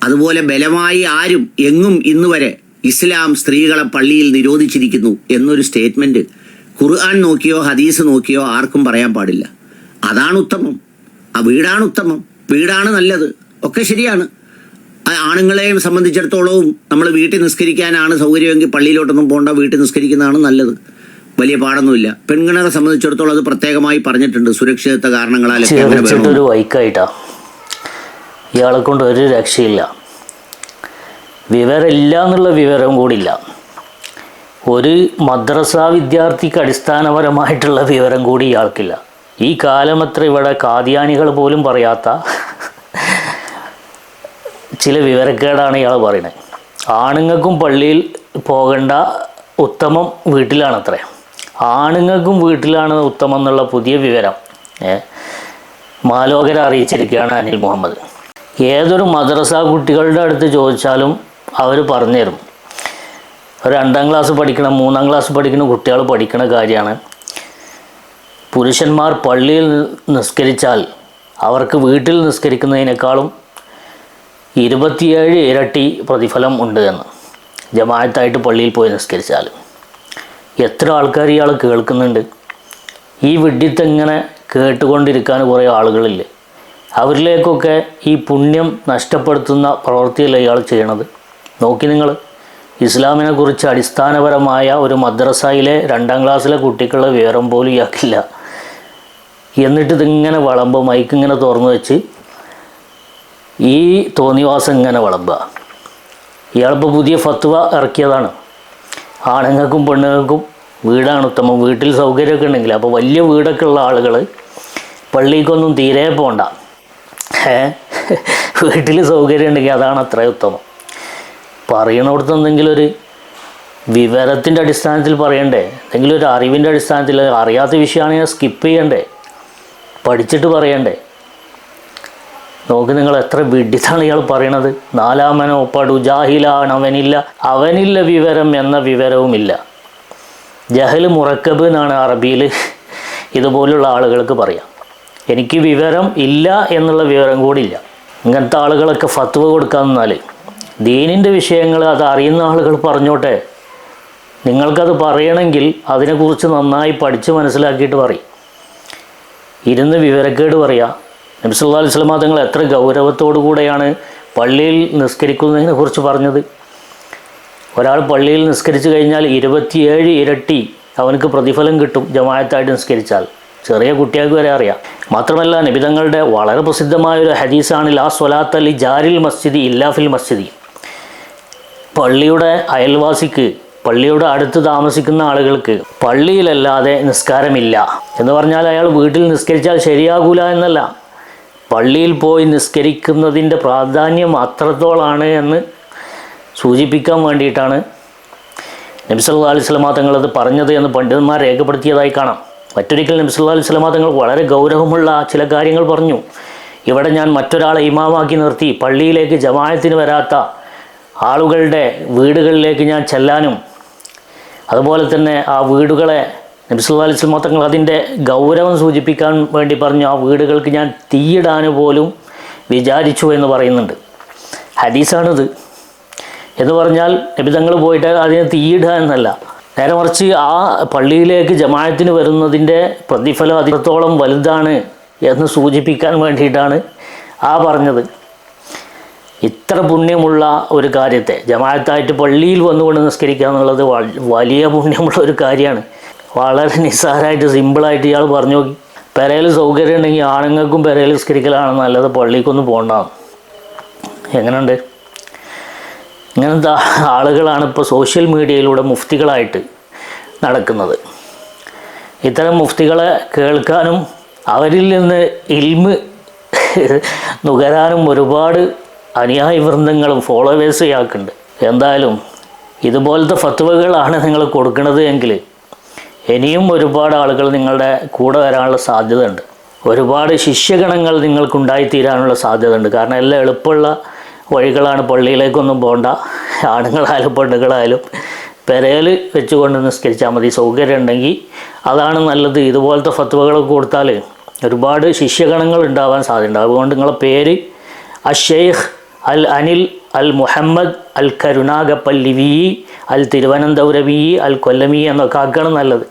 അതുപോലെ ബലമായി ആരും എങ്ങും ഇന്നുവരെ ഇസ്ലാം സ്ത്രീകളെ പള്ളിയിൽ നിരോധിച്ചിരിക്കുന്നു എന്നൊരു സ്റ്റേറ്റ്മെന്റ് ഖുർആൻ നോക്കിയോ ഹദീസ് നോക്കിയോ ആർക്കും പറയാൻ പാടില്ല. അതാണ് ഉത്തമം. ആ വീടാണ് ഉത്തമം, വീടാണ് നല്ലത്, ഒക്കെ ശരിയാണ്. ആണുങ്ങളെയും സംബന്ധിച്ചിടത്തോളവും നമ്മൾ വീട്ടിൽ നിസ്കരിക്കാനാണ് സൗകര്യമെങ്കിൽ പള്ളിയിലോട്ടൊന്നും പോകണ്ട, വീട്ടിൽ നിസ്കരിക്കുന്നതാണ് നല്ലത്, വലിയ പാടൊന്നുമില്ല. പെൺകുട്ടികളെ സംബന്ധിച്ചിടത്തോളം അത് പ്രത്യേകമായി പറഞ്ഞിട്ടുണ്ട്, സുരക്ഷിതത്വ കാരണങ്ങളാൽ. ഒരു വൈക്കായിട്ടാ ഇയാളെ കൊണ്ട് ഒരു രക്ഷയില്ല. വിവരമില്ല എന്നുള്ള വിവരം കൂടിയില്ല. ഒരു മദ്രസ വിദ്യാർത്ഥിക്ക് അടിസ്ഥാനപരമായിട്ടുള്ള വിവരം കൂടി ഇയാൾക്കില്ല. ഈ കാലമത്ര ഇവിടെ കാദിയാനികൾ പോലും പറയാത്ത ചില വിവരക്കേടാണ് ഇയാൾ പറയുന്നത്. ആണുങ്ങൾക്കും പള്ളിയിൽ പോകേണ്ട, ഉത്തമം വീട്ടിലാണത്രേ. ആണുങ്ങൾക്കും വീട്ടിലാണ് ഉത്തമം എന്നുള്ള പുതിയ വിവരം മാലോകരെ അറിയിച്ചിരിക്കുകയാണ് അനിൽ മുഹമ്മദ്. ഏതൊരു മദ്രസ കുട്ടികളുടെ അടുത്ത് ചോദിച്ചാലും അവർ പറഞ്ഞുതരും. ഒരു 2ാം ക്ലാസ് പഠിക്കണം, 3ാം ക്ലാസ് പഠിക്കുന്ന കുട്ടികൾ പഠിക്കുന്ന കാര്യമാണ്. പുരുഷന്മാർ പള്ളിയിൽ നിസ്കരിച്ചാൽ അവർക്ക് വീട്ടിൽ നിസ്കരിക്കുന്നതിനേക്കാളും 27 ഇരട്ടി പ്രതിഫലം ഉണ്ട് എന്ന്, ജമാഅത്തായിട്ട് പള്ളിയിൽ പോയി നിസ്കരിച്ചാൽ. എത്ര ആൾക്കാർ ഇയാൾ കേൾക്കുന്നുണ്ട്? ഈ വിഡ്ഢിത്തെങ്ങനെ കേട്ടുകൊണ്ടിരിക്കാൻ കുറേ ആളുകളില്ലേ? അവരിലേക്കൊക്കെ ഈ പുണ്യം നഷ്ടപ്പെടുത്തുന്ന പ്രവൃത്തിയല്ല ഇയാൾ ചെയ്യണത്. നോക്കി നിങ്ങൾ, ഇസ്ലാമിനെ കുറിച്ച് അടിസ്ഥാനപരമായ ഒരു മദ്രസയിലെ 2ാം ക്ലാസ്സിലെ കുട്ടിക്കുള്ള വിവരം പോലും ഇയാൾക്കില്ല. എന്നിട്ട് ഇതിങ്ങനെ വിളമ്പുക, മൈക്കിങ്ങനെ തുറന്നു വെച്ച് ഈ തോന്നിവാസം ഇങ്ങനെ വിളമ്പുക. ഇയാളിപ്പോൾ പുതിയ ഫത്വ ഇറക്കിയതാണ്, ആണുങ്ങൾക്കും പെണ്ണുങ്ങൾക്കും വീടാണ് ഉത്തമം, വീട്ടിൽ സൗകര്യമൊക്കെ ഉണ്ടെങ്കിൽ. അപ്പോൾ വലിയ വീടൊക്കെ ഉള്ള ആളുകൾ പള്ളിക്കൊന്നും തീരെ പോകണ്ട, വീട്ടിൽ സൗകര്യം ഉണ്ടെങ്കിൽ അതാണ് അത്ര ഉത്തമം. പറയണവിടുത്തെ എന്തെങ്കിലും ഒരു വിവരത്തിൻ്റെ അടിസ്ഥാനത്തിൽ പറയണ്ടേ, എന്തെങ്കിലും ഒരു അറിവിൻ്റെ അടിസ്ഥാനത്തിൽ. അറിയാത്ത വിഷയമാണെങ്കിൽ സ്കിപ്പ് ചെയ്യണ്ടേ, പഠിച്ചിട്ട് പറയണ്ടേ. നോക്ക് നിങ്ങൾ, എത്ര വിഡ്ഢിത്താണ് ഇയാൾ പറയണത്. 4-മനോ പടു ജാഹിലാണ്, അവനില്ല വിവരം എന്ന വിവരവുമില്ല. ജഹൽ മുറക്കബ് എന്നാണ് അറബിയിൽ ഇതുപോലുള്ള ആളുകൾക്ക് പറയാം. എനിക്ക് വിവരം ഇല്ല എന്നുള്ള വിവരം കൂടിയില്ല. ഇങ്ങനത്തെ ആളുകളൊക്കെ ഫത്വ കൊടുക്കാൻ നിന്നാൽ ദീനിൻ്റെ വിഷയങ്ങൾ അത് അറിയുന്ന ആളുകൾ പറഞ്ഞോട്ടെ. നിങ്ങൾക്കത് പറയണമെങ്കിൽ അതിനെക്കുറിച്ച് നന്നായി പഠിച്ച് മനസ്സിലാക്കിയിട്ട് പറയും. ഇരുന്ന് വിവരക്കേട് പറയുക. നബി സല്ലല്ലാഹു അലൈഹി വസല്ലം തങ്ങൾ എത്ര ഗൗരവത്തോടു കൂടെയാണ് പള്ളിയിൽ നിസ്കരിക്കുന്നതിനെ കുറിച്ച് പറഞ്ഞത്. ഒരാൾ പള്ളിയിൽ നിസ്കരിച്ചു കഴിഞ്ഞാൽ 27 ഇരട്ടി അവനക്ക് പ്രതിഫലം കിട്ടും ജമാഅത്തായിട്ട് നിസ്കരിച്ചാൽ. ചെറിയ കുട്ടികൾക്ക് വരെ അറിയാം. മാത്രമല്ല നബി തങ്ങളുടെ വളരെ പ്രസിദ്ധമായൊരു ഹദീസാണ് ലാ സ്വലാത്ത ലി ജാരിൽ മസ്ജിദി ഇല്ലാ ഫിൽ മസ്ജിദി. പള്ളിയുടെ അയൽവാസിക്ക്, പള്ളിയുടെ അടുത്ത് താമസിക്കുന്ന ആളുകൾക്ക് പള്ളിയിലല്ലാതെ നിസ്കാരമില്ല എന്ന് പറഞ്ഞാൽ അയാൾ വീട്ടിൽ നിസ്കരിച്ചാൽ ശരിയാകൂല എന്നല്ല, പള്ളിയിൽ പോയി നിസ്കരിക്കുന്നതിൻ്റെ പ്രാധാന്യം അത്രത്തോളാണ് എന്ന് സൂചിപ്പിക്കാൻ വേണ്ടിയിട്ടാണ് നബി സല്ലല്ലാഹു അലൈഹി വസല്ലം തങ്ങളത് പറഞ്ഞത് എന്ന് പണ്ഡിതന്മാർ രേഖപ്പെടുത്തിയതായി കാണാം. മറ്റൊരിക്കൽ നബി സല്ലല്ലാഹു അലൈഹി വസല്ലം തങ്ങൾ വളരെ ഗൗരവമുള്ള ചില കാര്യങ്ങൾ പറഞ്ഞു. ഇവിടെ ഞാൻ മറ്റൊരാളെ ഇമാമാക്കി നിർത്തി പള്ളിയിലേക്ക് ജമാഅത്തിന് വരാത്ത ആളുകളുടെ വീടുകളിലേക്ക് ഞാൻ ചെല്ലാനും, അതുപോലെ തന്നെ ആ വീടുകളെ നബി സല്ലല്ലാഹു അലൈഹി വസല്ലം തങ്ങൾ അതിൻ്റെ ഗൗരവം സൂചിപ്പിക്കാൻ വേണ്ടി പറഞ്ഞു, ആ വീടുകൾക്ക് ഞാൻ തീയിടാൻ പോലും വിചാരിച്ചു എന്ന് പറയുന്നുണ്ട്. ഹദീസാണിത്. എന്ന് പറഞ്ഞാൽ നബി തങ്ങൾ പോയിട്ട് അതിന് തീയിടുക എന്നല്ല, നേരെ മറിച്ച് ആ പള്ളിയിലേക്ക് ജമാഅത്തിന് വരുന്നതിൻ്റെ പ്രതിഫലം അതിനത്തോളം വലുതാണ് എന്ന് സൂചിപ്പിക്കാൻ വേണ്ടിയിട്ടാണ് ആ പറഞ്ഞത്. ഇത്ര പുണ്യമുള്ള ഒരു കാര്യത്തെ ജമാഅത്തായിട്ട് പള്ളിയിൽ വന്നുകൊണ്ട് നിസ്കരിക്കുക എന്നുള്ളത് വലിയ പുണ്യമുള്ള ഒരു കാര്യമാണ്. വളരെ നിസ്സാരമായിട്ട് സിമ്പിളായിട്ട് ഇയാൾ പറഞ്ഞു നോക്കി. പെരയിൽ സൗകര്യം ഉണ്ടെങ്കിൽ ആണുങ്ങൾക്കും പെരയിൽ നിസ്കരിക്കലാണ് നല്ലത്, പള്ളിക്കൊന്നും പോകണ്ടാന്ന്. എങ്ങനെയുണ്ട്? ഇങ്ങനത്തെ ആളുകളാണ് ഇപ്പോൾ സോഷ്യൽ മീഡിയയിലൂടെ മുഫ്തികളായിട്ട് നടക്കുന്നത്. ഇത്തരം മുഫ്തികളെ കേൾക്കാനും അവരിൽ നിന്ന് ഇൽമ് നുകരാനും ഒരുപാട് അനുയായി വൃന്ദങ്ങളും ഫോളോവേഴ്സ് ഇയാൾക്കുണ്ട്. എന്തായാലും ഇതുപോലത്തെ ഫത്വകളാണ് നിങ്ങൾ കൊടുക്കുന്നത് എങ്കിൽ ഇനിയും ഒരുപാട് ആളുകൾ നിങ്ങളുടെ കൂടെ വരാനുള്ള സാധ്യത ഉണ്ട്. ഒരുപാട് ശിഷ്യഗണങ്ങൾ നിങ്ങൾക്കുണ്ടായിത്തീരാനുള്ള സാധ്യത ഉണ്ട്. കാരണം എല്ലാം എളുപ്പമുള്ള വഴികളാണ്. പള്ളിയിലേക്കൊന്നും പോകണ്ട, ആണുങ്ങളായാലും പെണ്ണുങ്ങളായാലും പെരയിൽ വെച്ചുകൊണ്ട് നിസ്കരിച്ചാൽ മതി. സൗകര്യം ഉണ്ടെങ്കിൽ അതാണ് നല്ലത്. ഇതുപോലത്തെ ഫത്വകളൊക്കെ കൊടുത്താൽ ഒരുപാട് ശിഷ്യഗണങ്ങൾ ഉണ്ടാവാൻ സാധ്യതയുണ്ട്. അതുകൊണ്ട് നിങ്ങളെ പേര് അഷെയ്ഖ് അൽ അനിൽ, അൽ മുഹമ്മദ്, അൽ കരുണാകപ്പള്ളി, അൽ തിരുവനന്തപുരം, അൽ കൊല്ലമി എന്നൊക്കെ ആക്കുകയാണ് നല്ലത്.